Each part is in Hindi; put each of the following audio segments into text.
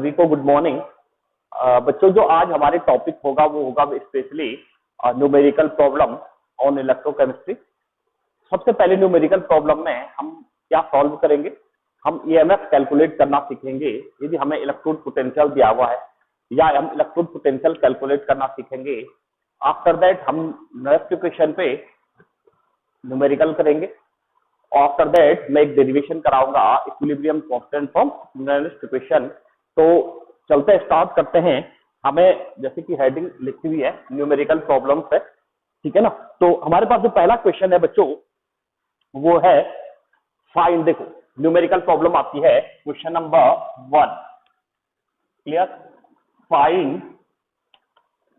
सभी को गुड मॉर्निंग। बच्चों, जो आज हमारे टॉपिक होगा वो होगा specially numerical problem on electrochemistry. सबसे पहले न्यूमेरिकल प्रॉब्लम में हम क्या सॉल्व करेंगे, हम ईएमएफ कैलकुलेट करना सीखेंगे। यदि हमें इलेक्ट्रोड पोटेंशियल दिया हुआ है या हम इलेक्ट्रोड पोटेंशियल कैलकुलेट करना सीखेंगे। आफ्टर दैट हम नेक्स्ट क्वेश्चन पे न्यूमेरिकल करेंगे। आफ्टर दैट मैं एक डेरिवेशन कराऊंगा equilibrium constant from next equation. तो चलते स्टार्ट करते हैं। हमें जैसे कि हेडिंग लिखी हुई है न्यूमेरिकल प्रॉब्लम्स है, ठीक है ना। तो हमारे पास जो पहला क्वेश्चन है बच्चों वो है फाइंड। देखो न्यूमेरिकल प्रॉब्लम आती है question number 1, clear. Find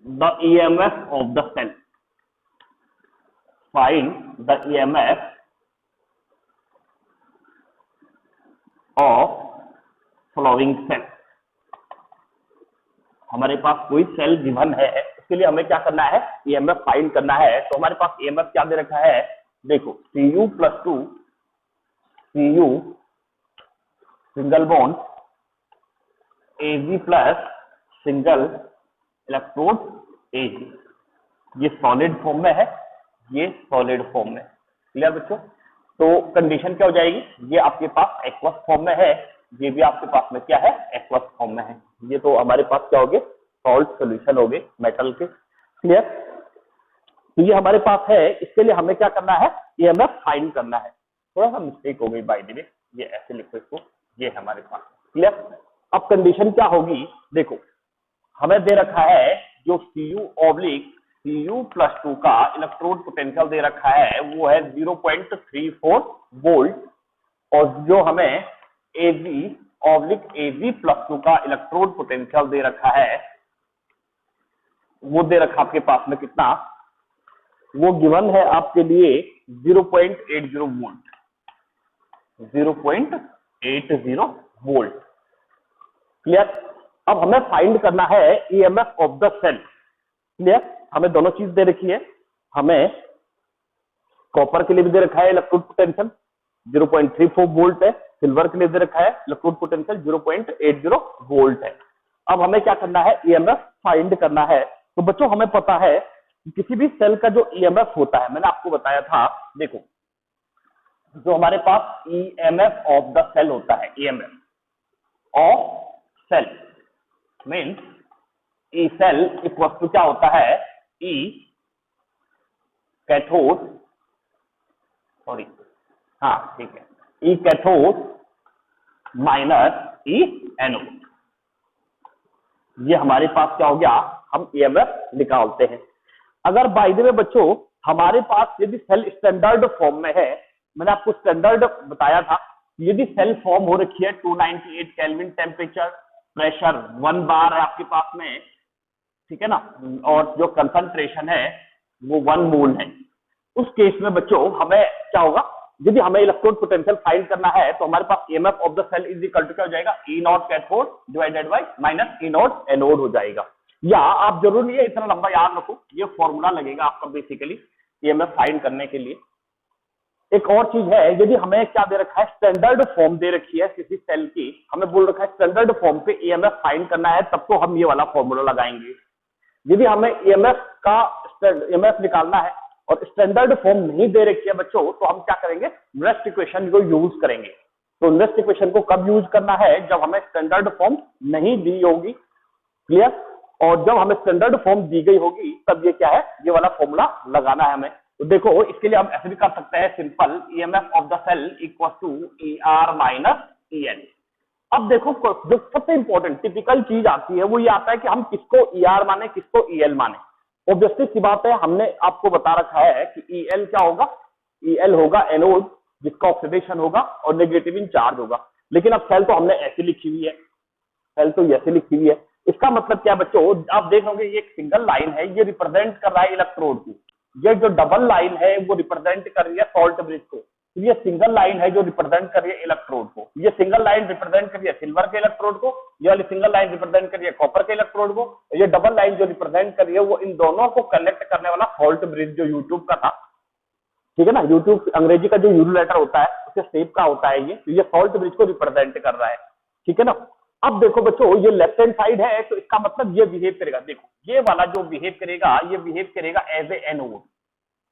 the EMF of the cell. Find the EMF of following cell. हमारे पास कोई सेल गिवन है, उसके लिए हमें क्या करना है, ईएमएफ फाइंड करना है। तो हमारे पास ईएमएफ क्या दे रखा है, देखो Cu + 2 Cu single bond Ag plus single electrode Ag। ये सॉलिड फॉर्म में है, ये सॉलिड फॉर्म में, क्लियर बच्चों। तो कंडीशन क्या हो जाएगी, ये आपके पास एक्वस फॉर्म में है, ये भी आपके पास में क्या है, एक्वस फॉर्म में है। ये तो हमारे पास क्या हो गए, सॉल्ट सॉल्यूशन हो गए मेटल के, क्लियर। तो ये हमारे पास है, इसके लिए हमें क्या करना है, ईएमएफ फाइंड करना है। थोड़ा सा मिस्टेक हो गई बाय द वे, ये ऐसे लिखो इसको, ये है हमारे पास, क्लियर। अब कंडीशन क्या होगी, देखो हमें दे रखा है जो Cu + 2 का इलेक्ट्रोड पोटेंशियल दे रखा है वो है 0.34 वोल्ट, और जो हमें Ag + 2 का इलेक्ट्रोड पोटेंशियल दे रखा है वो दे रखा आपके पास में कितना, वो गिवन है आपके लिए 0.80 वोल्ट, 0.80 वोल्ट, क्लियर। अब हमें फाइंड करना है EMF of the cell, clear. हमें दोनों चीज दे रखी है, हमें कॉपर के लिए भी दे रखा है इलेक्ट्रोड पोटेंशियल 0.34 वोल्ट है, सिल्वर के लिए दे रखा है इलेक्ट्रोड पोटेंशियल 0.80 वोल्ट है। अब हमें क्या करना है, ईएमएफ फाइंड करना है। तो बच्चों हमें पता है किसी भी सेल का जो ईएमएफ होता है, मैंने आपको बताया था, देखो जो हमारे पास ईएमएफ ऑफ द सेल होता है, EMF of cell means E cell equal to क्या होता है, ई कैथोड, सॉरी हाँ ठीक है, E cathode minus E anode. ये हमारे पास क्या हो गया, हम ईएमएफ निकालते हैं। अगर बाय द वे बच्चों हमारे पास यदि सेल स्टैंडर्ड फॉर्म में है, मैंने आपको स्टैंडर्ड बताया था, यदि सेल फॉर्म हो रखी है 298 केल्विन टेम्परेचर, प्रेशर 1 बार है आपके पास में, ठीक है ना, और जो कंसंट्रेशन है वो 1 मोल है, उस केस में बच्चों हमें क्या होगा, यदि हमें इलेक्ट्रोड पोटेंशियल फाइंड करना है तो हमारे पास EMF of the cell is equal to क्या हो जाएगा, E naught cathode divided by minus E naught anode हो जाएगा। या आप जरूर नहीं है इतना लंबा याद रखो, ये फॉर्मूला लगेगा आपका बेसिकली ईएमएफ फाइंड करने के लिए। एक और चीज है, यदि हमें क्या दे रखा है, स्टैंडर्ड फॉर्म दे रखी है किसी सेल की, हमें बोल रखा है स्टैंडर्ड फॉर्म पे ईएमएफ फाइंड करना है, तब तो हम ये वाला फॉर्मूला लगाएंगे। यदि हमें ईएमएफ निकालना है और स्टैंडर्ड फॉर्म नहीं दे रखी है बच्चों, तो हम क्या करेंगे, नेक्स्ट इक्वेशन को यूज करेंगे। तो नेक्स्ट इक्वेशन को कब यूज करना है, जब हमें स्टैंडर्ड फॉर्म नहीं दी होगी, क्लियर। और जब हमें स्टैंडर्ड फॉर्म दी गई होगी तब ये क्या है, ये वाला फॉर्मूला लगाना है हमें। तो देखो इसके लिए हम ऐसे भी कर सकते हैं simple, EMF of the cell equal to ER minus EN। अब देखो जो सबसे इंपॉर्टेंट टिपिकल चीज आती है वो ये आता है कि हम किसको ER माने, किसको EL माने। ऑब्वियसली सी बात है, हमने आपको बता रखा है कि EL क्या होगा, EL होगा एनोड जिसका ऑक्सीडेशन होगा और नेगेटिव इन चार्ज होगा। लेकिन अब सेल तो हमने ऐसी लिखी हुई है, सेल तो ऐसे लिखी हुई है, इसका मतलब क्या बच्चों, आप देखोगे ये एक सिंगल लाइन है, ये रिप्रेजेंट कर रहा है इलेक्ट्रोड को, ये जो डबल लाइन है वो रिप्रेजेंट कर रही है सॉल्ट ब्रिज को, ये सिंगल लाइन है जो रिप्रेजेंट कर रही है इलेक्ट्रोड को, ये सिंगल लाइन रिप्रेजेंट कर रही है सिल्वर के इलेक्ट्रोड को, ये वाली सिंगल लाइन रिप्रेजेंट कर रही है कॉपर के इलेक्ट्रोड को, ये डबल लाइन जो रिप्रेजेंट कर रही है वो इन दोनों को कनेक्ट करने वाला सॉल्ट ब्रिज जो यूट्यूब का था, ठीक है ना। यूट्यूब अंग्रेजी का जो यूरो लेटर होता है उसके शेप का होता है ये, तो ये सॉल्ट ब्रिज को रिप्रेजेंट कर रहा है, ठीक है ना। अब देखो बच्चों, ये लेफ्ट हैंड साइड है तो इसका मतलब ये बिहेव करेगा, देखो ये वाला जो बिहेव करेगा ये बिहेव करेगा एज ए एनोड,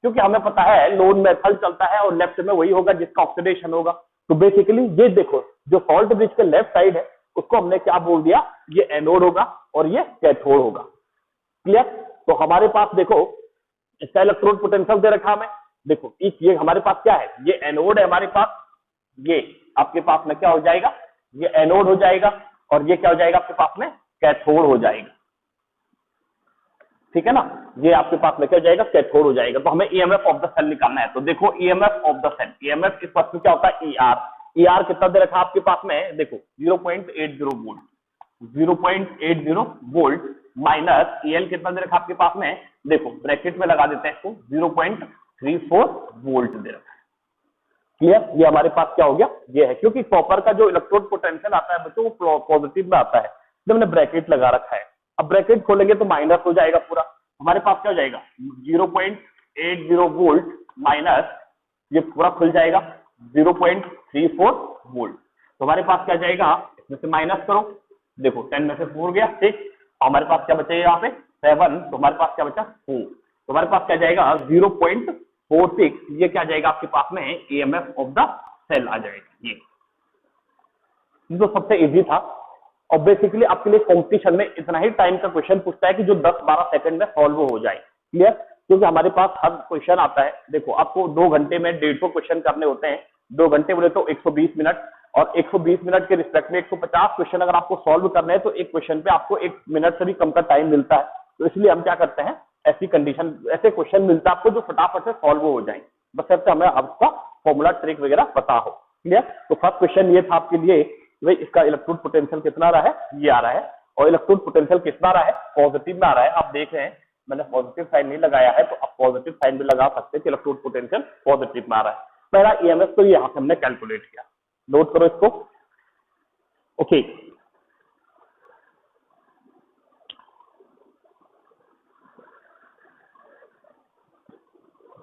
क्योंकि हमें पता है लोन मेथड चलता है और लेफ्ट में वही होगा जिसका ऑक्सीडेशन होगा। तो बेसिकली ये देखो जो सॉल्ट ब्रिज के लेफ्ट साइड है उसको हमने क्या बोल दिया, ये एनोड होगा और ये कैथोड होगा। क्लियर? तो हमारे पास देखो इसका इलेक्ट्रोड पोटेंशियल दे रखा हमें, देखो ये हमारे पास क्या है, ये एनोड है हमारे पास, ये आपके पास में क्या हो जाएगा, ये एनोड हो जाएगा और ये क्या हो जाएगा आपके पास में, कैथोड हो जाएगा। ठीक है ना, ये आपके पास में क्या हो जाएगा, कैथोड हो जाएगा। तो हमें ईएमएफ ऑफ द सेल निकालना है। तो देखो EMF of the cell, EMF इस वक्त क्या होता है, ईआर। ईआर कितना दे रखा आपके पास में, देखो 0.80 वोल्ट, 0.80 वोल्ट माइनस ईएल कितना दे रखा आपके पास में, देखो ब्रैकेट में लगा देते हैं इसको, 0.34 वोल्ट दे रखा है। क्लियर? ये हमारे पास क्या हो गया, ये है, क्योंकि कॉपर का जो इलेक्ट्रोड पोटेंशियल आता है बच्चों वो पॉजिटिव में आता है, तो हमने ब्रैकेट लगा रखा है। अब ब्रैकेट खोलेंगे तो माइनस हो जाएगा पूरा, हमारे पास क्या हो जाएगा 0.80 वोल्ट माइनस ये पूरा खुल जाएगा 0.34 वोल्ट। तो हमारे पास क्या जाएगा, इसमें से माइनस करो, देखो 10 में से 4 गया 6, हमारे पास क्या बचेगा यहाँ पे 7, तो हमारे पास क्या बचा 4, तो हमारे पास क्या जाएगा 0.46, ये क्या जाएगा आपके पास में ईएमएफ ऑफ द सेल आ जाएगा। ये तो सबसे इजी था और बेसिकली आपके लिए कंपटीशन में इतना ही टाइम का क्वेश्चन पूछता है कि जो 10-12 सेकंड में सॉल्व हो जाए। क्लियर? क्योंकि हमारे पास हर क्वेश्चन आता है, देखो आपको 2 घंटे में 150 क्वेश्चन करने होते हैं, 2 घंटे बोले तो 120 मिनट, और 120 मिनट के रिस्पेक्ट में 150 क्वेश्चन अगर आपको सॉल्व करने हैं तो एक क्वेश्चन पे आपको 1 मिनट से भी कम का टाइम मिलता है। तो इसलिए हम क्या करते हैं, ऐसी कंडीशन, ऐसे क्वेश्चन मिलता है आपको जो फटाफट से सॉल्व हो जाए, बस ऐसे हमें आपका फॉर्मूला ट्रिक वगैरह पता हो। क्लियर? तो फर्स्ट क्वेश्चन ये था आपके लिए, भाई इसका इलेक्ट्रोड पोटेंशियल कितना आ रहा है, ये आ रहा है, और इलेक्ट्रोड पोटेंशियल कितना आ रहा है, पॉजिटिव में आ रहा है। आप देख रहे हैं मैंने पॉजिटिव साइन नहीं लगाया है, तो आप पॉजिटिव साइन भी लगा सकते हैं कि इलेक्ट्रोड पोटेंशियल पॉजिटिव में आ रहा है। पहला ईएमएफ तो यहां से हमने कैलकुलेट किया, नोट करो इसको। ओके,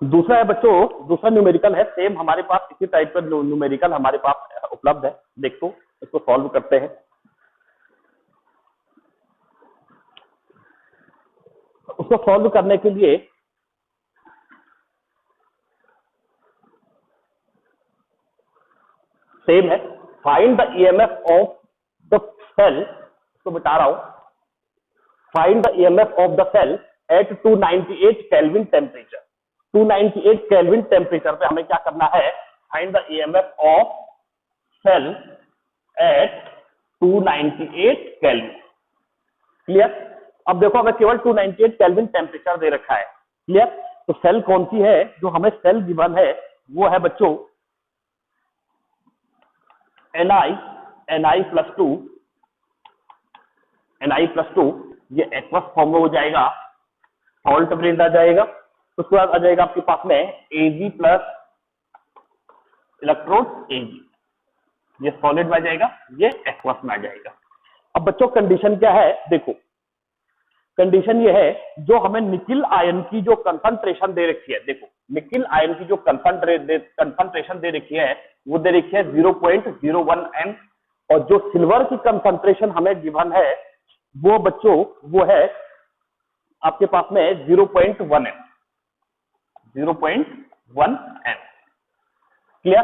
दूसरा है बच्चों, दूसरा न्यूमेरिकल है, सेम हमारे पास इसी टाइप का न्यूमेरिकल हमारे पास उपलब्ध है, देखो इसको सॉल्व करते हैं। उसको सॉल्व करने के लिए सेम है, find the EMF of the cell, इसको बता रहा हूं, find the EMF of the cell at 298 kelvin temperature. 298 kelvin temperature पे हमें क्या करना है, find the EMF of cell at 298 kelvin. Clear? अब देखो हमें केवल 298 केल्विन टेम्परेचर दे रखा है। क्लियर? तो सेल कौन सी है, जो हमें सेल गिवन है वो है बच्चों Na+2, Na+2, ये एक्वस फॉर्म में हो जाएगा, सॉल्ट ब्रिज आ जाएगा, उसके बाद आ जाएगा आपके पास में Ag प्लस इलेक्ट्रोड Ag, ये सॉलिड में आ जाएगा, ये एक्वस में आ जाएगा। अब बच्चों कंडीशन क्या है, देखो कंडीशन ये है, जो हमें निकिल आयन की जो कंसंट्रेशन दे रखी है, देखो निकिल आयन की जो कंसंट्रेशन दे रखी है वो दे रखी है 0.01 m, और जो सिल्वर की कंसंट्रेशन हमें गिवन है वो बच्चों वो है आपके पास में 0.1 m, 0.1 m। क्लियर?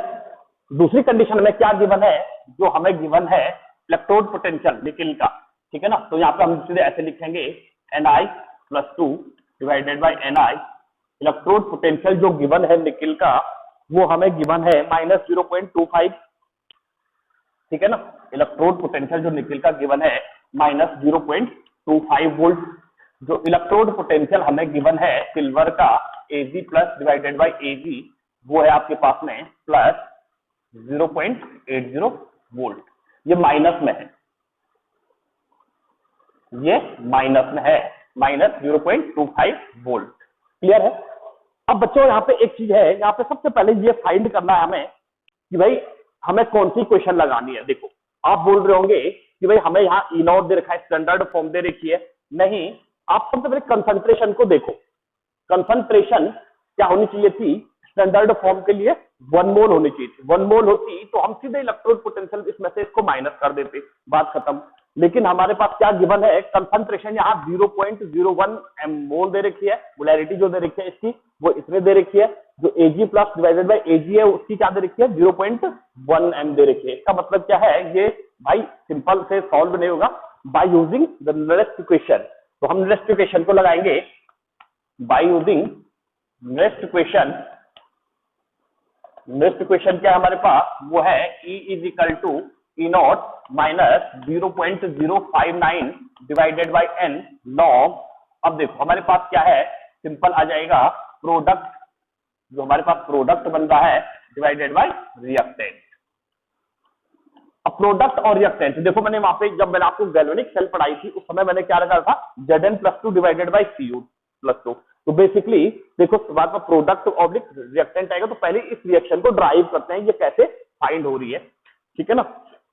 दूसरी कंडीशन में क्या गिवन है, जो हमें गिवन है इलेक्ट्रोड पोटेंशियल निकिल का, ठीक है ना, तो यहाँ पे हम सीधे ऐसे लिखेंगे Na+2 divided by Ni, electrode potential जो गिवन है निकिल का वो हमें गिवन है -0.25, ठीक है ना, इलेक्ट्रोड पोटेंशियल जो निकिल का गिवन है -0.25 वोल्ट। जो इलेक्ट्रोड पोटेंशियल हमें गिवन है सिल्वर का Ag plus divided by Ag, वो है आपके पास में प्लस 0.80 वोल्ट, ये माइनस में है, ये माइनस में है, -0.25 वोल्ट। क्लियर है? अब बच्चों यहाँ पे एक चीज है, यहाँ पे सबसे पहले ये फाइंड करना है हमें कि भाई हमें कौन सी क्वेश्चन लगानी है। देखो आप बोल रहे होंगे कि भाई हमें यहाँ ई नॉट दे रखा है, स्टैंडर्ड फॉर्म दे रखी है, नहीं, आप सबसे पहले कंसंट्रेशन को देखो, कंसंट्रेशन क्या होनी चाहिए थी स्टैंडर्ड फॉर्म के लिए 1 मोल होनी चाहिए थी। 1 मोल होती तो हम सीधे इलेक्ट्रोड पोटेंशियल इसमें से इसको माइनस कर देते, बात खत्म। लेकिन हमारे पास क्या गिवन है, कंसंट्रेशन यहाँ 0.01 मोल दे रखी है, मोलैरिटी जो दे रखी है इसकी वो इसमें दे रखी है, जो Ag plus divided by Ag है उसकी क्या दे रखी है, 0.1 m दे रखी है। इसका मतलब क्या है, ये भाई सिंपल से सॉल्व नहीं होगा by using the next equation. तो हम नेक्स्ट इक्वेशन को लगाएंगे by using next equation. Next equation क्या है हमारे पास, वो है E is equal to E not minus 0.059 divided by n log. अब देखो हमारे पास क्या है, सिंपल आ जाएगा प्रोडक्ट, जो हमारे पास प्रोडक्ट बन रहा है डिवाइडेड बाई रिएक्टेंट। अब प्रोडक्ट और रिएक्टेंट देखो, मैंने वहां पे जब मैंने आपको गैल्वेनिक सेल पढ़ाई थी उस समय मैंने क्या रखा था, Zn+2 डिवाइडेड बाई Cu+2। तो बेसिकली देखो बाद में प्रोडक्ट ऑब्लिक रिएक्टेंट आएगा, तो पहले इस रिएक्शन को ड्राइव करते हैं, ये कैसे फाइंड हो रही है, ठीक है ना।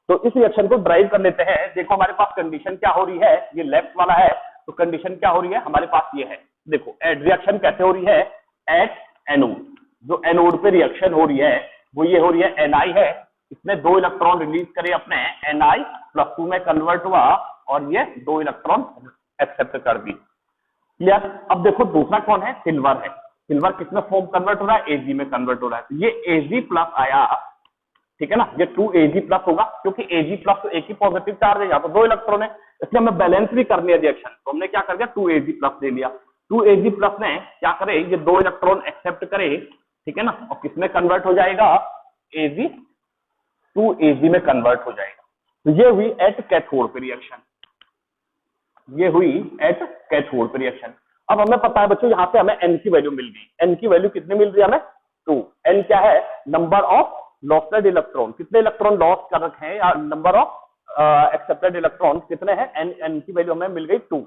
तो इस रिएक्शन को ड्राइव कर लेते हैं। देखो हमारे पास कंडीशन क्या हो रही है, ये लेफ्ट वाला है, तो कंडीशन क्या हो रही है हमारे पास ये है। देखो रिएक्शन कैसे हो रही है, एट एनोड, जो एनोड पे रिएक्शन हो रही है वो ये हो रही है, Ni है, इसने 2 इलेक्ट्रॉन रिलीज करे अपने, Ni+2 में कन्वर्ट हुआ और ये 2 इलेक्ट्रॉन एक्सेप्ट कर दी। क्लियर। अब देखो दूसरा कौन है, सिल्वर है। सिल्वर किसमें फॉर्म कन्वर्ट हो रहा है, Ag में कन्वर्ट हो रहा है, तो ये Ag+ आया, ठीक है ना, ये 2Ag+ होगा, क्योंकि Ag+ तो एक ही पॉजिटिव चार्ज है, यहाँ तो 2 इलेक्ट्रॉन है, इसलिए हमें बैलेंस भी करनी है रिएक्शन, तो हमने क्या कर दिया 2Ag+ ले लिया। 2Ag+ ने क्या करे, ये 2 इलेक्ट्रॉन एक्सेप्ट करे, ठीक है ना, और किसमें कन्वर्ट हो जाएगा, Ag2Ag में कन्वर्ट हो जाएगा। तो ये हुई एट कैथोड पे रिएक्शन, ये हुई एट कैथोड पे रिएक्शन। अब हमें पता है बच्चों, यहाँ पे हमें n की वैल्यू मिल गई। n की वैल्यू कितनी मिल रही है हमें, 2। n क्या है, नंबर ऑफ लॉस्टेड इलेक्ट्रॉन, कितने इलेक्ट्रॉन लॉस कर रखे हैं, या नंबर ऑफ एक्सेप्टेड इलेक्ट्रॉन कितने हैं, n की वैल्यू हमें मिल गई 2।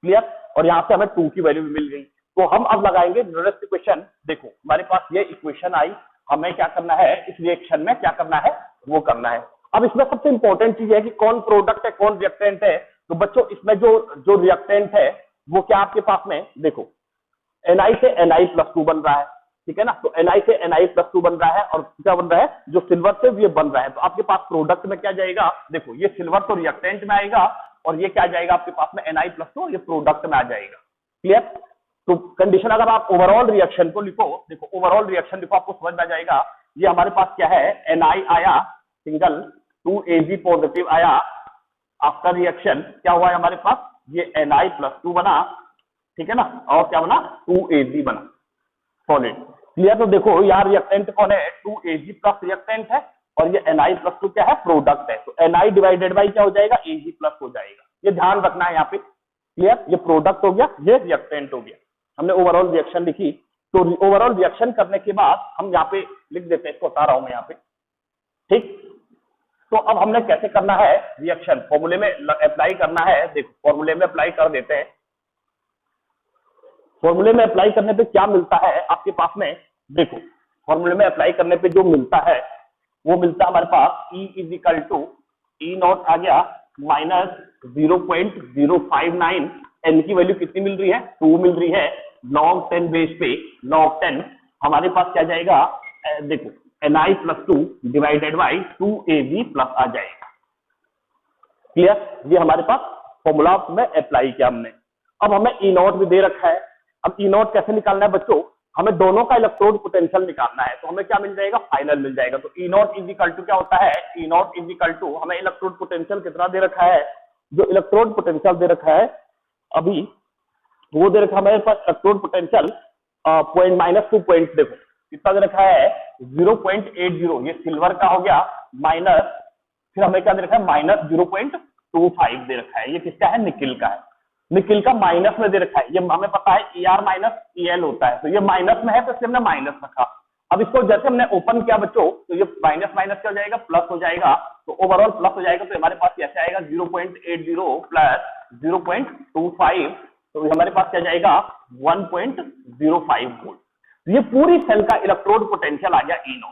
क्लियर। और यहाँ से हमें 2 की वैल्यू भी मिल गई। तो हम अब लगाएंगे नेक्स्ट इक्वेशन। देखो हमारे पास ये इक्वेशन आई, हमें क्या करना है, इस रिएक्शन में क्या करना है वो करना है। अब इसमें सबसे इंपॉर्टेंट चीज है कि कौन प्रोडक्ट है कौन रिएक्टेंट है। तो बच्चों इसमें जो रिएक्टेंट है वो क्या आपके पास में, देखो Ni से Ni+2 बन रहा है, ठीक है ना, तो Ni से Ni+2 बन रहा है, और क्या बन रहा है, जो सिल्वर से ये बन रहा है। तो आपके पास प्रोडक्ट में क्या जाएगा, देखो ये सिल्वर तो रिएक्टेंट में आएगा, और ये क्या जाएगा आपके पास में Ni+2, ये प्रोडक्ट में आ जाएगा। क्लियर। तो कंडीशन अगर आप ओवरऑल रिएक्शन को लिखो, देखो ओवरऑल रिएक्शन लिखो, आपको समझ में आ जाएगा। ये हमारे पास क्या है, Ni आया सिंगल, 2Ag पॉजिटिव आया, आफ्टर रिएक्शन क्या हुआ है हमारे पास, ये Ni+2 बना, ठीक है ना, और क्या बना 2Ag बना सॉलिड। क्लियर। तो देखो यार रिएक्टेंट कौन है, 2Ag+ रिएक्टेंट है, और ये Ni+2 क्या है, प्रोडक्ट है। तो Ni डिवाइडेड बाई क्या हो जाएगा, Ag+ हो जाएगा, ये ध्यान रखना है यहाँ पे। क्लियर। ये प्रोडक्ट हो गया, ये रिएक्टेंट हो गया। हमने ओवरऑल रिएक्शन लिखी, तो ओवरऑल रिएक्शन करने के बाद हम यहाँ पे लिख देते हैं, इसको बता रहा हूं मैं यहाँ पे, ठीक। तो अब हमने कैसे करना है रिएक्शन, फॉर्मूले में अप्लाई करना है। देखो फॉर्मूले में अप्लाई कर देते हैं। फॉर्मूले में अप्लाई करने पे क्या मिलता है आपके पास में, देखो फॉर्मूले में अप्लाई करने पे जो मिलता है वो मिलता है हमारे पास E is equal to E0 आ गया माइनस 0.059। n की वैल्यू कितनी मिल रही है, 2 मिल रही है, log 10 बेस पे log 10 हमारे पास क्या जाएगा, देखो Ni+2 डिवाइडेड बाई 2Ag+ आ जाएगा। क्लियर। ये हमारे पास फॉर्मूला में अप्लाई किया हमने। अब हमें E0 भी दे रखा है। अब E0 कैसे निकालना है बच्चों, हमें दोनों का इलेक्ट्रोड पोटेंशियल निकालना है। तो हमें क्या मिल जाएगा, फाइनल मिल जाएगा। तो E0 इज इक्वल टू क्या होता है, E0 इज इक्वल टू हमें इलेक्ट्रोड पोटेंशियल कितना दे रखा है, जो इलेक्ट्रोड पोटेंशियल दे रखा है अभी वो दे रखा है हमारे पास इलेक्ट्रोड पोटेंशियल -2 देखो कितना दे रखा है 0.80। ये सिल्वर का हो गया, माइनस फिर हमें क्या दे रखा है -0.25 दे रखा है। ये किसका है, निकिल का है। निकिल का माइनस में दे रखा है, ये हमें पता है Er-El होता है, तो ये माइनस में है तो इसलिए हमने माइनस रखा। अब इसको जैसे हमने ओपन किया बच्चों, तो ये माइनस माइनस क्या हो जाएगा, प्लस हो जाएगा। तो ओवरऑल प्लस हो जाएगा, तो हमारे पास कैसे आएगा 0.80 प्लस 0.25, तो हमारे पास क्या जाएगा 1.05 वोल्ट। ये पूरी सेल का इलेक्ट्रोड पोटेंशियल आ गया E0।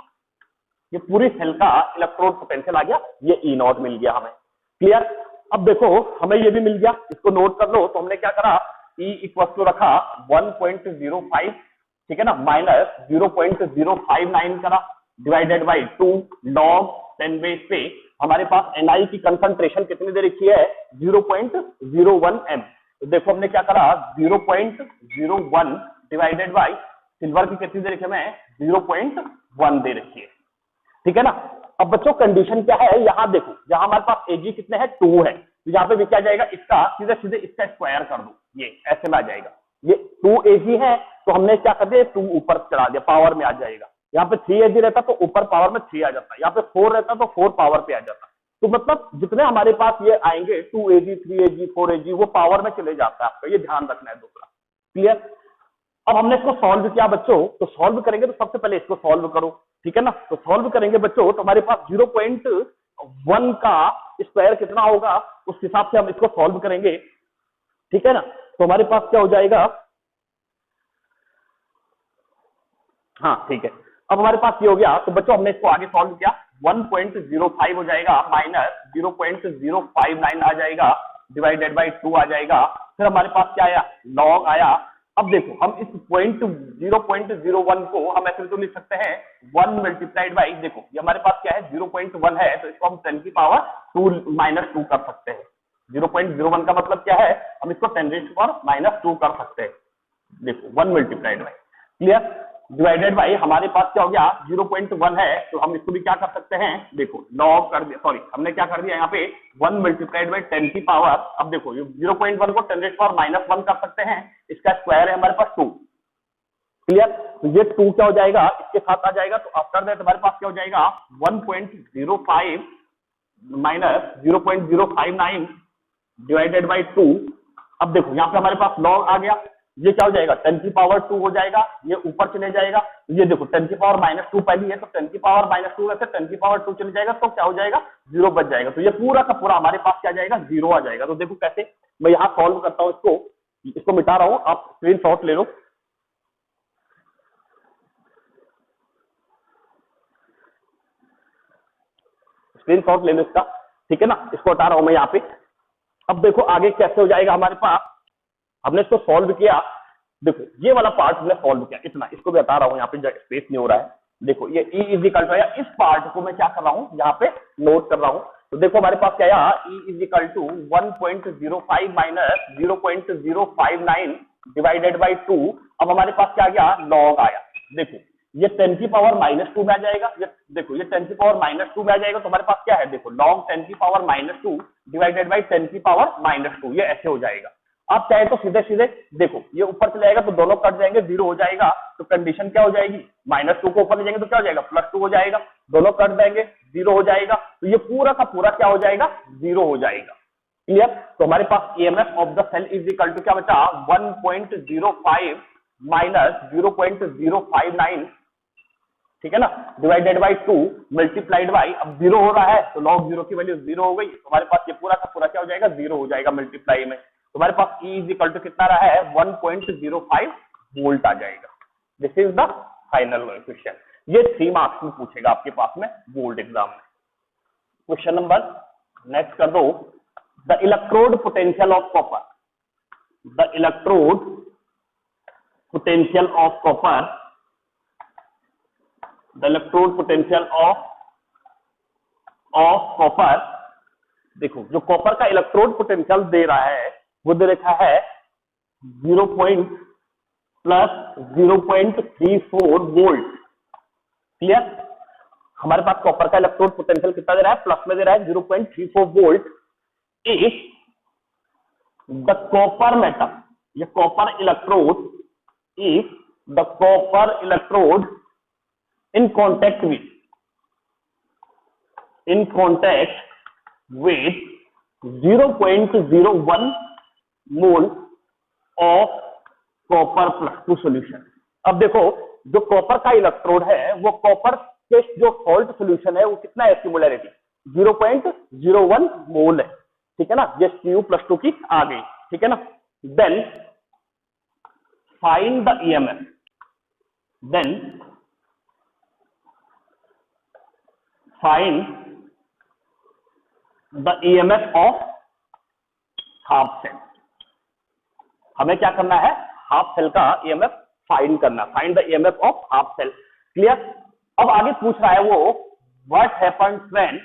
ये पूरी सेल का इलेक्ट्रोड पोटेंशियल आ गया, ये E0 मिल गया हमें। क्लियर। अब देखो हमें ये भी मिल गया, इसको नोट कर लो। तो हमने क्या करा, E इक्वल टू रखा 1.05, ठीक है ना, माइनस 0.059 करा, डिवाइडेड बाई 2 log 10 बेस पे हमारे पास Na की कंसंट्रेशन कितनी दे रखी है 0.01 m। तो देखो हमने क्या करा 0.01 डिवाइडेड बाई सिल्वर की कितनी दे रखी है हमें 0.1 दे रखी है, ठीक है ना। अब बच्चों कंडीशन क्या है, यहां देखो जहां हमारे पास Ag कितने है 2 है, तो यहाँ पे भी क्या जाएगा इसका सीधे सीधे इसका स्क्वायर कर दो, ये ऐसे में आ जाएगा। ये 2 Ag है तो हमने क्या कर दिया 2 ऊपर चढ़ा दिया, पावर में आ जाएगा। यहाँ पे 3 Ag रहता तो ऊपर पावर में 3 आ जाता, यहाँ पे 4 रहता तो 4 पावर पे आ जाता। तो मतलब जितने हमारे पास ये आएंगे 2 Ag 3 Ag 4 Ag वो पावर में चले जाता है आपका, ये ध्यान रखना है दूसरा, क्लियर। अब हमने इसको सॉल्व किया बच्चों, तो सॉल्व करेंगे तो सबसे पहले इसको सॉल्व करो, ठीक है ना। तो सॉल्व करेंगे बच्चों तो हमारे पास 0.1 का स्क्वायर कितना होगा उस हिसाब से हम इसको सॉल्व करेंगे, ठीक है ना। तो हमारे पास क्या हो जाएगा, हाँ ठीक है। अब हमारे पास ये हो गया, तो बच्चों हमने इसको आगे सॉल्व किया 1.05 हो जाएगा माइनस 0.059 आ जाएगा डिवाइडेड बाई 2 आ जाएगा। फिर हमारे पास क्या आया लॉग आया। अब देखो हम इस 0.01 को हम ऐसे तो लिख सकते हैं 1 मल्टीप्लाइड बाई, देखो ये हमारे पास क्या है 0.1 है तो इसको हम 10 की पावर 2 कर सकते हैं। 0.01 का मतलब क्या है, हम इसको 10 की पावर -2 कर सकते हैं। देखो 1 multiplied by, clear, divided by हमारे पास क्या हो गया 0.1 है तो हम इसको भी क्या कर सकते हैं, देखो लॉग कर दिया, सॉरी हमने क्या कर दिया यहाँ पे 1 मल्टीप्लाइड बाई 10 की पावर। अब देखो ये 0.1 को 10 की पावर -1 कर सकते हैं, इसका स्क्वायर है हमारे पास 2, क्लियर। तो ये 2 क्या हो जाएगा इसके साथ आ जाएगा, तो आफ्टर दैट हमारे पास क्या हो जाएगा 1.05 माइनस 0.059 डिवाइडेड बाई 2। अब देखो यहाँ पे हमारे पास लॉग आ गया, ये क्या हो जाएगा 10 की पावर 2 हो जाएगा, ये ऊपर चले जाएगा। तो ये देखो 10 की पावर -2 पहली है तो 10 की पावर -2 वैसे 10 की पावर 2 चले जाएगा तो क्या हो जाएगा 0 बच जाएगा। तो ये पूरा का पूरा हमारे पास क्या जाएगा 0 आ जाएगा। तो देखो कैसे, मैं यहाँ सॉल्व करता हूँ, इसको मिटा रहा हूँ, आप स्क्रीन शॉट ले लो। स्क्रीन शॉट ले लो इसका, ठीक है ना, इसको हटा रहा हूं मैं यहाँ पे। अब देखो आगे कैसे हो जाएगा हमारे पास, हमने इसको सॉल्व किया, देखो ये वाला पार्ट हमने सॉल्व किया इतना, इसको भी हटा रहा हूं यहाँ पे स्पेस नहीं हो रहा है। देखो ये E इज इक्वल टू, इस पार्ट को मैं क्या कर रहा हूँ यहाँ पे नोट कर रहा हूँ। तो देखो हमारे पास क्या आया E is equal to 1.05 minus 0.059 divided by 2। अब हमारे पास क्या आ गया लॉग आया, देखो ये 10 की पावर -2 में आ जाएगा, ये देखो ये 10 की पावर -2 में आ जाएगा। तो हमारे पास क्या है देखो लॉग 10 की पावर -2 डिवाइडेड बाई 10 की पावर -2, ये ऐसे हो जाएगा। आप चाहे तो सीधे सीधे देखो ये ऊपर चले जाएगा तो दोनों कट जाएंगे, 0 हो जाएगा। तो कंडीशन क्या हो जाएगी -2 को ऊपर ले जाएंगे तो क्या हो जाएगा +2 हो जाएगा, दोनों कट जाएंगे 0 हो जाएगा। तो ये पूरा का पूरा क्या हो जाएगा 0 हो जाएगा, क्लियर। तो हमारे पास EMF of the cell is equal to क्या बचा 1.05 माइनस 0.059, ठीक है ना, डिवाइडेड बाई 2 मल्टीप्लाइड बाई, अब 0 हो रहा है तो लॉग 0 की वैल्यू 0 हो गई। तो हमारे पास ये पूरा का पूरा क्या हो जाएगा 0 हो जाएगा मल्टीप्लाई में। तो हमारे पास E इज इक्वल टू कितना रहा है 1.05 वोल्ट आ जाएगा। This is the final question. ये 3 मार्क्स में पूछेगा आपके पास में बोर्ड एग्जाम में। क्वेश्चन नंबर नेक्स्ट कर दो, the electrode potential of copper, the electrode potential of copper, the electrode potential of copper. देखो जो कॉपर का इलेक्ट्रोड पोटेंशियल दे रहा है वो दे रखा है 0.34 वोल्ट, क्लियर। हमारे पास कॉपर का इलेक्ट्रोड पोटेंशियल कितना दे रहा है, प्लस में दे रहा है 0.34 volt. If the copper metal, ये copper electrode, if the copper electrode in contact with 0.01 mole of copper +2 solution। अब देखो जो कॉपर का इलेक्ट्रोड है वो कॉपर के जो सॉल्ट सोल्यूशन है वो कितना है, सिमिलरिटी 0.01 मोल है, ठीक है ना, ये Cu+2 की आ गई, ठीक है ना। Then find the EMF, then find the EMF of half cell. हमें क्या करना है हाफ सेल का EMF फाइंड करना, find the EMF of half cell, clear. अब आगे पूछ रहा है वो what happens when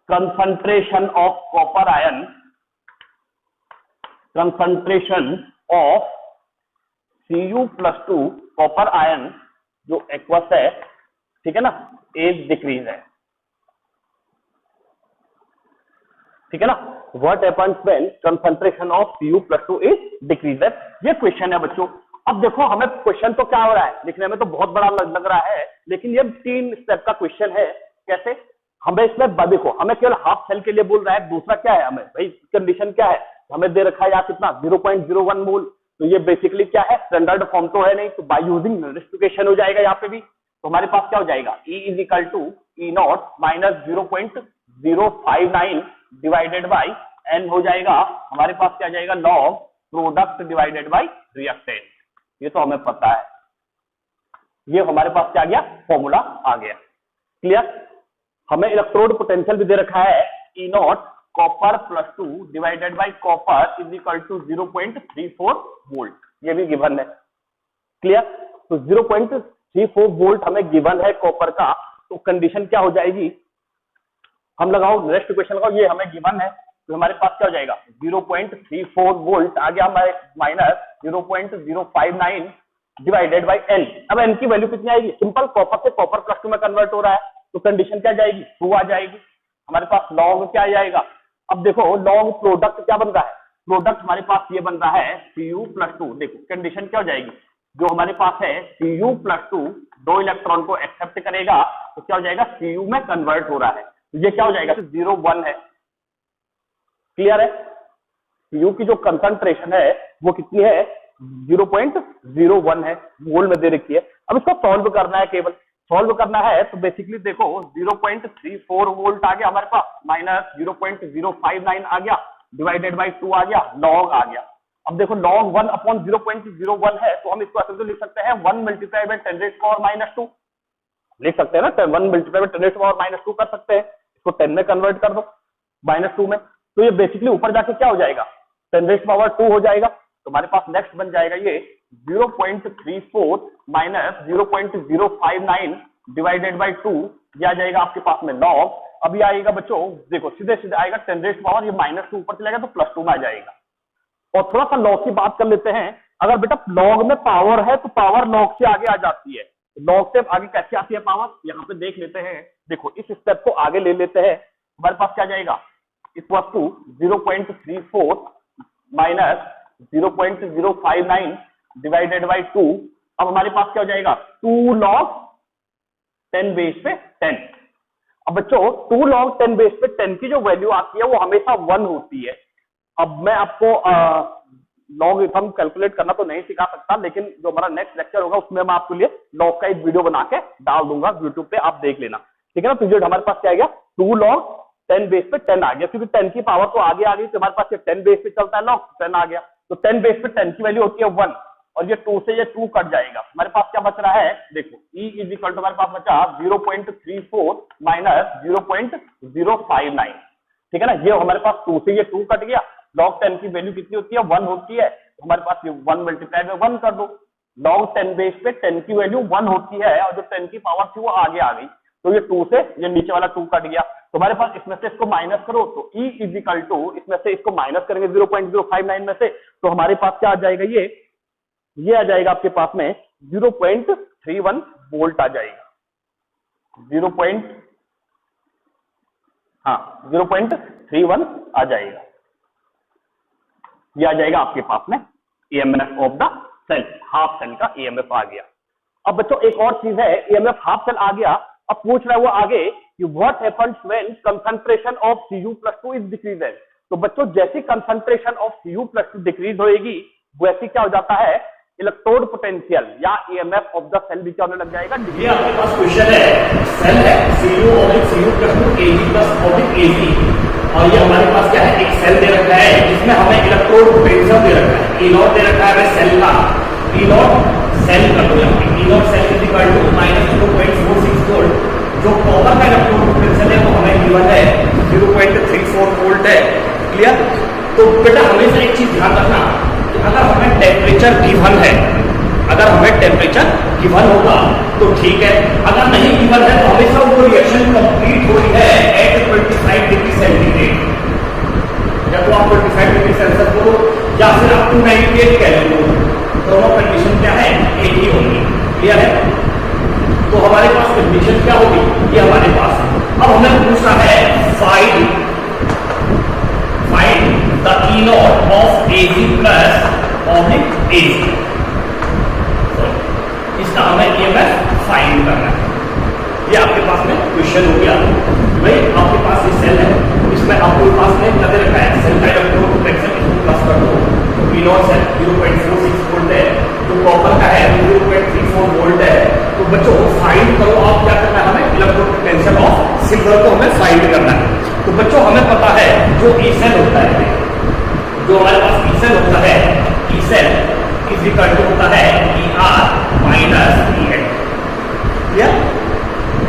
concentration of copper ion Cu+2 copper ion जो एक्वस है, ठीक है ना, एज डिक्रीज है, ठीक है ना। What happens when concentration of Cu+2 is decrease है, ये क्वेश्चन है बच्चों। अब देखो हमें क्वेश्चन तो क्या हो रहा है, लिखने में तो बहुत बड़ा लग रहा है, लेकिन ये 3 स्टेप का क्वेश्चन है। कैसे? हमें इसमें देखो हमें केवल हाफ सेल के लिए बोल रहा है, दूसरा क्या है, हमें भाई कंडीशन क्या है, हमें दे रखा है यार कितना 0.01 मोल, तो ये बेसिकली क्या है, स्टैंडर्ड फॉर्म तो है नहीं, तो बाय यूजिंग रेक्टिफिकेशन हो जाएगा यहाँ पे भी। तो हमारे पास क्या हो जाएगा, E = E0 - 0.059 divided by N हो जाएगा, हमारे पास क्या जाएगा, log product divided by reactant. ये तो हमें पता है, ये हमारे पास क्या आ गया, फॉर्मूला आ गया। क्लियर? हमें इलेक्ट्रोड पोटेंशियल भी दे रखा है E0 copper +2 divided by copper = 0.34 volt, ये भी गिवन है। क्लियर? तो 0.34 वोल्ट हमें गिवन है कॉपर का, तो कंडीशन क्या हो जाएगी, हम लगाओ नेक्स्ट इक्वेशन लगाओ, ये हमें गिवन है, तो हमारे पास क्या हो जाएगा, 0.34 वोल्ट आ गया हमारे माइनस 0.059 डिवाइडेड बाई N। अब N की वैल्यू कितनी आएगी, सिंपल कॉपर से कॉपर +2 में कन्वर्ट हो रहा है, तो कंडीशन क्या जाएगी, 2 आ जाएगी। हमारे पास लॉग क्या आ जाएगा, अब देखो लॉग प्रोडक्ट क्या बन रहा है, प्रोडक्ट हमारे पास ये बन रहा है Cu+2। देखो कंडीशन क्या हो जाएगी, जो हमारे पास है Cu+2 2 इलेक्ट्रॉन को एक्सेप्ट करेगा, तो क्या हो जाएगा, Cu में कन्वर्ट हो रहा है, तो ये क्या हो जाएगा, 0.1 है। क्लियर है? Cu की जो कंसंट्रेशन है वो कितनी है, 0.01 है, मोल में दे रखी है। अब इसको सॉल्व करना है, केवल सॉल्व करना है, तो बेसिकली देखो 0.34 वोल्ट आ गया हमारे पास, माइनस 0.059 आ गया, डिवाइडेड बाई 2 आ गया, लॉग आ गया। अब देखो log 1/0.01 है, तो हम इसको ऐसे तो लिख सकते हैं 1 × 10⁻², लिख सकते हैं ना, 1 × 10⁻² कर सकते हैं, इसको 10 में कन्वर्ट कर दो -2 में, तो ये बेसिकली ऊपर जाके क्या हो जाएगा, 10⁻² हो जाएगा। तो हमारे पास नेक्स्ट बन जाएगा ये 0.34 - 0.059 डिवाइडेड बाई 2, ये आ जाएगा आपके पास में लॉग। अभी आएगा बच्चों, देखो सीधे सीधे आएगा 10⁻, ये -2 ऊपर चलेगा तो +2 में आ जाएगा। और थोड़ा सा लॉग की बात कर लेते हैं, अगर बेटा लॉग में पावर है तो पावर लॉग से आगे आ जाती है, लॉग से आगे कैसे आती है पावर, यहाँ पे देख लेते हैं। देखो इस स्टेप को आगे ले लेते हैं, हमारे पास क्या जाएगा, इक्वल टू 0.34 - 0.059 डिवाइडेड बाई 2। अब हमारे पास क्या हो जाएगा, 2 log 10⁻10। अब बच्चों 2 log 10⁻10 की जो वैल्यू आती है वो हमेशा 1 होती है। अब मैं आपको लॉगरिथम कैलकुलेट करना तो नहीं सिखा सकता, लेकिन जो हमारा नेक्स्ट लेक्चर होगा उसमें मैं आपके लिए लॉग का एक वीडियो बना के डाल दूंगा यूट्यूब पे, आप देख लेना, ठीक है ना। तो हमारे पास क्या आ गया, 2 log 10⁻10 आ गया, क्योंकि 10 की पावर तो आगे आ गई, तो हमारे पास ये 10 बेस पे चलता है, log 10 आ गया, तो 10⁻10 की वैल्यू होती है 1, और ये 2 से ये 2 कट जाएगा। हमारे पास क्या बच रहा है, देखो E = हमारे पास बचा 0.34 - 0.059, ठीक है ना। ये हमारे पास 2 से ये 2 कट गया, log 10 की वैल्यू कितनी होती है, 1 होती है, तो हमारे पास ये 1 × 1 कर दो, log 10⁻10 की वैल्यू 1 होती है, और जो 10 की पावर थी वो आगे आ गई, तो ये 2 से ये नीचे वाला 2 कट गया, तो हमारे पास इसमें से इसको माइनस करो, तो E = इसमें से इसको माइनस करेंगे 0.059 में से, तो हमारे पास क्या आ जाएगा, ये आ जाएगा आपके पास में 0.31 वोल्ट आ जाएगा, 0.31 आ जाएगा, ये आ जाएगा आपके पास में EMF of the cell, half cell का EMF आ गया। अब बच्चों एक और चीज है, EMF हाफ सेल आ गया, अब पूछ रहा है वो आगे कि what happens when concentration of Cu+2 is decrease. तो बच्चों जैसी कंसंट्रेशन ऑफ Cu+2 डिक्रीज होएगी वैसे क्या हो जाता है, इलेक्ट्रोड पोटेंशियल या EMF ऑफ द सेल भी क्या होने लग जाएगा। ये आपके पास क्वेश्चन है, सेल है Cu+2 Ag+Ag, और ये हमारे पास क्या है, एक सेल दे रखा है जिसमें हमें इलेक्ट्रोड पोटेंशियल दे रखा है, E0 दे रखा है सेल का, E0 सेल का E0 सेल -0.46 वोल्ट, जो कॉपर का इलेक्ट्रोड पोटेंशियल है वो हमें गिवन है 0.34 वोल्ट है। क्लियर? तो बेटा हमेशा एक चीज ध्यान रखना, कि अगर हमें टेम्परेचर गिवन है, अगर हमें टेम्परेचर गिवन होगा तो ठीक है, अगर नहीं गिवन है तो हमेशा वो रिएक्शन कंप्लीट हो रही है एट 25 डिग्री सेंटीग्रेड, या तो आप 25 डिग्री सेल्सियस बोलो या फिर आप 298 कह लो, दोनों कंडीशन क्या है, एक ही होगी। क्लियर है? तो हमारे पास कंडीशन क्या होगी, ये हमारे पास है। अब हमें पूछना है find the E naught of A G plus oblique A G, इसका हमें ईएमएफ फाइंड करना है। ये आपके पास में क्वेश्चन हो गया भाई, आपके पास ये सेल है, इसमें आपके पास में क्या दे रखा है, सेल का इलेक्ट्रॉन पोटेंशियल इसको प्लस कर दो, पी नॉट सेल 0.46 वोल्ट है, जो कॉपर का है 0.34 वोल्ट है। तो बच्चों फाइंड करो, आप क्या करना है, हमें इलेक्ट्रॉन पोटेंशियल ऑफ सिल्वर को हमें फाइंड करना है। तो बच्चों हमें पता है जो ई सेल होता है, जो हमारे पास ई सेल होता है, E cell is equal to होता है E R minus E N. Clear?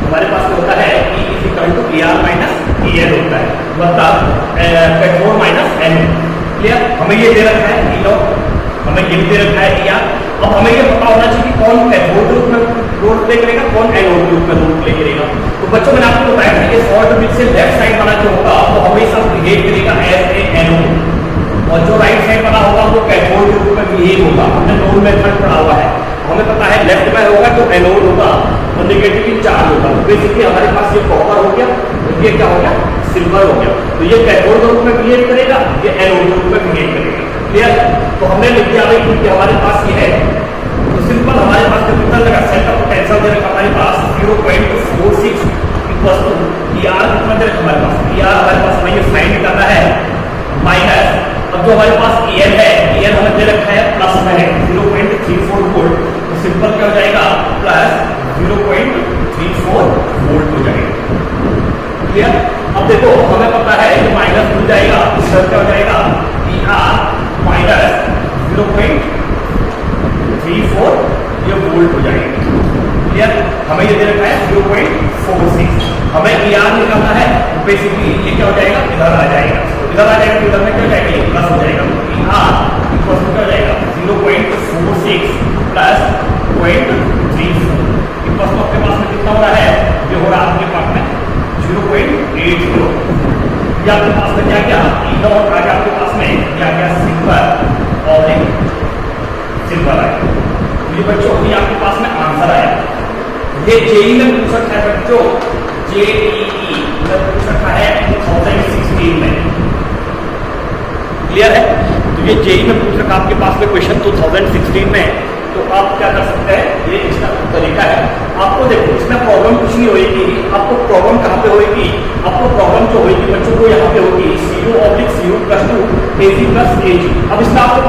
हमारे पास क्या होता है, E is equal to E R minus E N होता है, मतलब कैथोड माइनस एन। क्लियर? हमें ये दे रखा है ई नॉट, हमें ये दे रखा है ई आर। अब हमें ये पता होना चाहिए कि कौन कैथोड रूप में रोल प्ले करेगा, कौन एनोड रूप में रोल प्ले करेगा। तो बच्चों मैंने आपको बताया था ये शॉर्ट ब्रिज से लेफ्ट साइड वाला जो होगा वो हमेशा बिहेव करेगा एज ए एनोड, और जो राइट साइड वाला होगा वो कैथोड रूप में बिहेव होगा। हमने नोड मेथड पढ़ा हुआ है, हमें पता है लेफ्ट में होगा तो एनोड होगा और नेगेटिवली चार्ज होगा। तो बेसिकली हमारे पास ये कॉपर हो गया, तो ये क्या हो गया, सिल्वर हो गया। तो ये कैथोड रूप में बिहेव करेगा, ये एनोड रूप में बिहेव करेगा। क्लियर? तो हमने लिख दिया भाई क्योंकि हमारे पास ये है, तो सिंपल हमारे पास कितना लगा, सेल का पोटेंशियल दे रखा हमारे पास 0.46 इक्वल टू ईआर कितना दे रखा हमारे पास, ईआर हमारे पास हमें ये फाइंड करना है माइनस, अब जो हमारे पास ईएन है, ईएन हमें दे रखा है प्लस में है 0.34 वोल्ट, तो सिंपल क्या हो जाएगा, प्लस 0.34 वोल्ट हो जाएगा। क्लियर? अब देखो हमें पता है कि माइनस मिल जाएगा, इसका क्या हो जाएगा, ई आर माइनस 0.34 ये वोल्ट हो जाएगा। क्लियर? हमें ये दे रखा है 0.46, हमें ई आर निकालना है, बेसिकली ये क्या हो जाएगा, इधर आ जाएगा, इधर आ जाएगा, इधर में क्या हो जाएगा, ये प्लस हो जाएगा, ई आर इक्वल टू क्या हो जाएगा 0.46 प्लस 0.34 इक्वल टू आपके पास में कितना हो रहा है, ये हो रहा है आपके पास में 0.80। ये आपके पास में क्या क्या, ई नॉट आ गया आपके पास में, क्या क्या सिल्वर और सिल्वर आया। ये बच्चों ये आपके पास में आंसर आया। ये जेई में पूछ सकता है बच्चों, जेईई में पूछ सकता है 2016 में। क्लियर है? तो ये जेई में पूछ रखा आपके पास में क्वेश्चन 2016 में। तो आप क्या कर सकते हैं, ये इसका तरीका है। आपको देखो इसमें प्रॉब्लम कुछ नहीं होगी, आपको प्रॉब्लम कहाँ पे होगी, आपको प्रॉब्लम जो होगी बच्चों को यहाँ पे होगी CU/CU + 2 AG + AG। अब इसमें आपको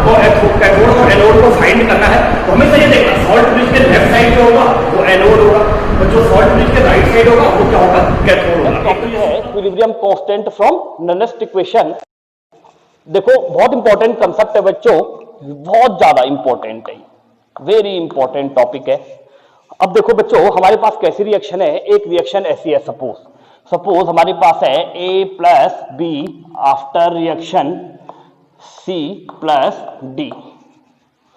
कैथोड और एनोड को फाइंड करना है। तो हमेशा ये देखना, सॉल्ट ब्रिज के लेफ्ट साइड जो होगा वो एनोड होगा, और जो सॉल्ट ब्रिज के राइट साइड होगा वो क्या होगा, कैथोड होगा। टॉपिक है equilibrium constant from Nernst equation. देखो बहुत इंपॉर्टेंट कंसेप्ट है बच्चों, बहुत ज्यादा इंपॉर्टेंट है, वेरी इंपॉर्टेंट टॉपिक है। अब देखो बच्चों हमारे पास कैसी रिएक्शन है, एक रिएक्शन ऐसी है, सपोज हमारे पास है A + B after reaction C + D।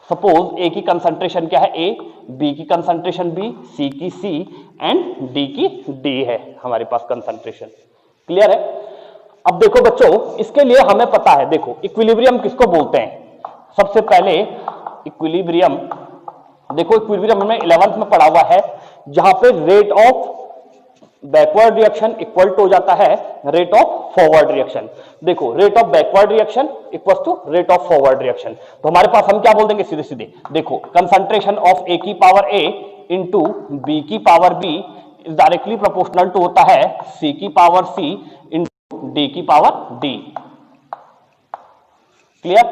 Suppose A की कंसंट्रेशन क्या है, A, B की कंसंट्रेशन B, C की C एंड D की D है हमारे पास कंसंट्रेशन। क्लियर है? अब देखो बच्चों इसके लिए हमें पता है, देखो इक्विलिब्रियम किसको बोलते हैं। सबसे पहले इक्विलिब्रियम, देखो इक्विलिब्रियम हमने 11th में पढ़ा हुआ है, जहां पे rate of backward reaction equal to हो जाता है रेट ऑफ फॉरवर्ड रिएक्शन। देखो rate of backward reaction equal to rate of forward reaction. तो हमारे पास हम क्या बोल देंगे सीधे सीधे, देखो कंसंट्रेशन ऑफ A की पावर A इंटू B की power B is directly proportional to होता है C की पावर C इंटू D की पावर D। क्लियर?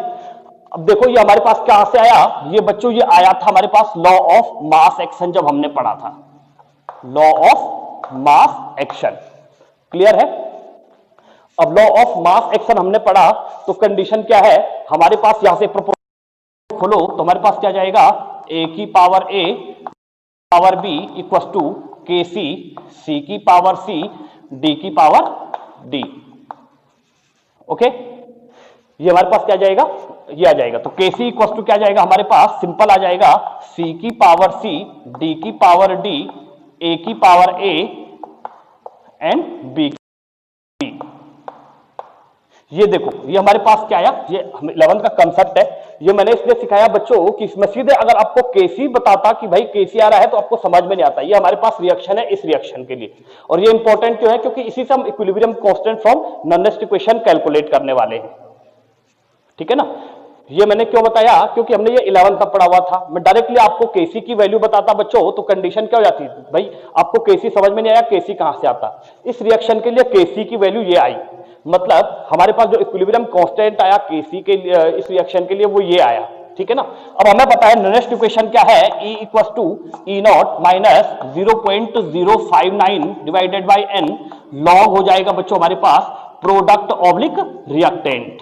अब देखो ये हमारे पास कहां से आया, ये बच्चों ये आया था हमारे पास लॉ ऑफ मास एक्शन, जब हमने पढ़ा था law of mass action. Clear है? अब लॉ ऑफ मास एक्शन हमने पढ़ा तो कंडीशन क्या है, हमारे पास यहां से प्रोपोर्शनल खोलो तो हमारे पास क्या जाएगा, A की power A power B equal to KC, C की पावर C, D की पावर D। ओके, ये हमारे पास क्या जाएगा, ये आ जाएगा। तो Kc इक्वल टू क्या आ जाएगा हमारे पास, सिंपल आ जाएगा C की पावर C, D की पावर D, A की पावर A एंड B की B। ये देखो ये हमारे पास क्या आया, ये 11th का कंसेप्ट है। ये मैंने इसलिए सिखाया बच्चों कि इसमें सीधे अगर आपको Kc बताता कि भाई Kc आ रहा है तो आपको समझ में नहीं आता। ये हमारे पास रिएक्शन है इस रिएक्शन के लिए, और ये इंपॉर्टेंट क्यों है, क्योंकि इसी से हम equilibrium constant from Nernst equation calculate करने वाले हैं। ठीक है ना, ये मैंने क्यों बताया, क्योंकि हमने ये 11th तक पढ़ा हुआ था। मैं डायरेक्टली आपको Kc की वैल्यू बताता बच्चों तो कंडीशन क्या हो जाती है, भाई आपको Kc समझ में नहीं आया, Kc कहां से आता। इस रिएक्शन के लिए Kc की वैल्यू ये आई, मतलब हमारे पास जो इक्विलिब्रियम कांस्टेंट आया Kc के लिए इस रिएक्शन के लिए वो ये आया। ठीक है ना, अब हमें पता है नॉनेस्ट इक्वेशन क्या है, E equal to E not minus 0.059 divided by n log हो जाएगा बच्चों हमारे पास product oblique reactant,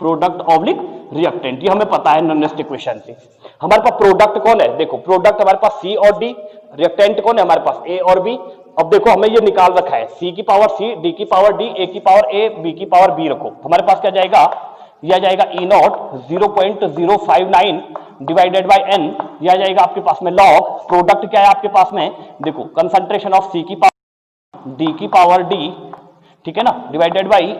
product oblique reactant. ये हमें पता है नॉनेस्ट इक्वेशन से। हमारे पास प्रोडक्ट कौन है, देखो प्रोडक्ट हमारे पास C और D, रिएक्टेंट कौन है हमारे पास A और B। अब देखो हमें ये निकाल रखा है C की पावर C, D की पावर D, A की पावर A, B की पावर B रखो। हमारे पास क्या जाएगा, यह आ जाएगा E not 0.059 divided by n, यह आ जाएगा आपके पास में लॉग प्रोडक्ट क्या है आपके पास में, देखो कंसंट्रेशन ऑफ C की पावर D की पावर D, ठीक है ना, डिवाइडेड बाई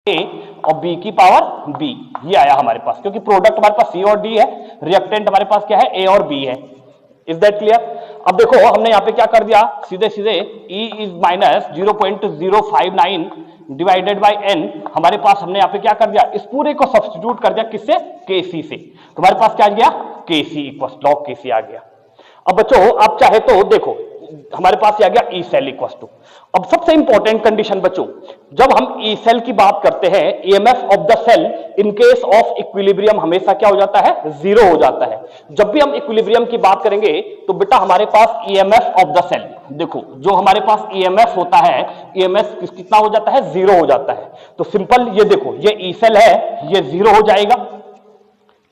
A और B की पावर B। ये आया हमारे पास, क्योंकि प्रोडक्ट हमारे पास C और D है, रिएक्टेंट हमारे पास क्या है A और B है। Is that clear. अब देखो हमने यहाँ पे क्या कर दिया, सीधे सीधे E is minus 0.059 divided by n, हमारे पास हमने यहाँ पे क्या कर दिया, इस पूरे को सब्स्टिट्यूट कर दिया किससे, Kc से। तो हमारे पास क्या आ गया, Kc इक्वल लॉग Kc आ गया। अब बच्चों आप चाहे तो देखो हमारे पास ये आ गया ई सेल इक्वल टू। अब सबसे इंपॉर्टेंट कंडीशन बच्चों, जब हम ई सेल की बात करते हैं, EMF of the cell in case of equilibrium हमेशा क्या हो जाता है, जीरो हो जाता है। जब भी हम इक्विलिब्रियम की बात करेंगे तो बेटा हमारे पास ईएमएफ ऑफ द सेल, देखो जो हमारे पास ईएमएफ होता है, ईएमएफ कितना हो जाता है, जीरो हो जाता है। तो सिंपल ये देखो ये ई सेल है, ये जीरो हो जाएगा,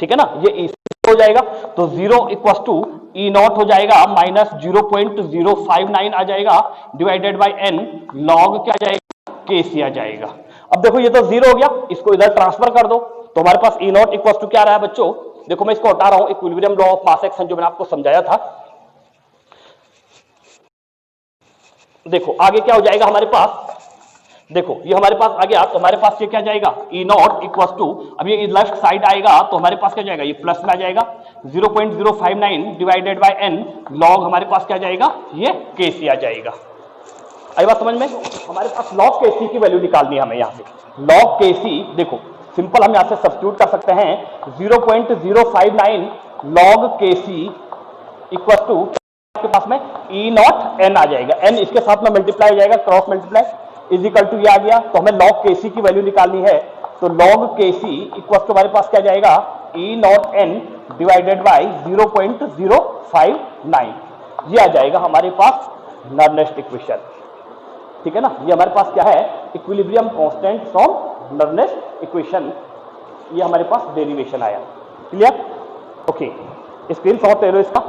ठीक है ना, ये ई हो जाएगा। तो 0 इक्वल टू ई नॉट हो जाएगा माइनस 0.059 आ जाएगा डिवाइडेड बाई n लॉग क्या जाएगा, Kc आ जाएगा। अब देखो ये तो 0 हो गया, इसको इधर ट्रांसफर कर दो तो हमारे पास ई नॉट इक्वल टू क्या आ रहा है बच्चों, देखो मैं इसको हटा रहा हूं, equilibrium law of mass action जो मैंने आपको समझाया था। देखो आगे क्या हो जाएगा हमारे पास, देखो ये हमारे पास आ गया, तो हमारे पास ये क्या जाएगा, ई नॉट इक्वल टू, अब ये लेफ्ट साइड आएगा तो हमारे पास क्या जाएगा, ये प्लस में आ जाएगा 0.059 डिवाइडेड बाय n लॉग हमारे पास क्या जाएगा, ये Kc आ जाएगा। आई बात समझ में, हमारे पास लॉग Kc की वैल्यू निकालनी है हमें यहाँ से। लॉग Kc देखो सिंपल हम यहाँ से सब्स्टिट्यूट कर सकते हैं, 0.059 लॉग Kc इक्वल टू आपके पास में ई नॉट n आ जाएगा, n इसके साथ में मल्टीप्लाई हो जाएगा, cross multiply is equal to ये आ गया। तो हमें लॉग Kc की वैल्यू निकालनी है, तो लॉग Kc इक्वल टू हमारे पास क्या जाएगा, E not n divided by 0.059, ये आ जाएगा हमारे पास नॉर्नेस्ट इक्वेशन, ठीक है ना। ये हमारे पास क्या है, इक्विलिब्रियम कांस्टेंट फ्रॉम नॉर्नेस्ट इक्वेशन, ये हमारे पास डेरिवेशन आया। क्लियर, ओके, स्क्रीन शॉट ले लो इसका।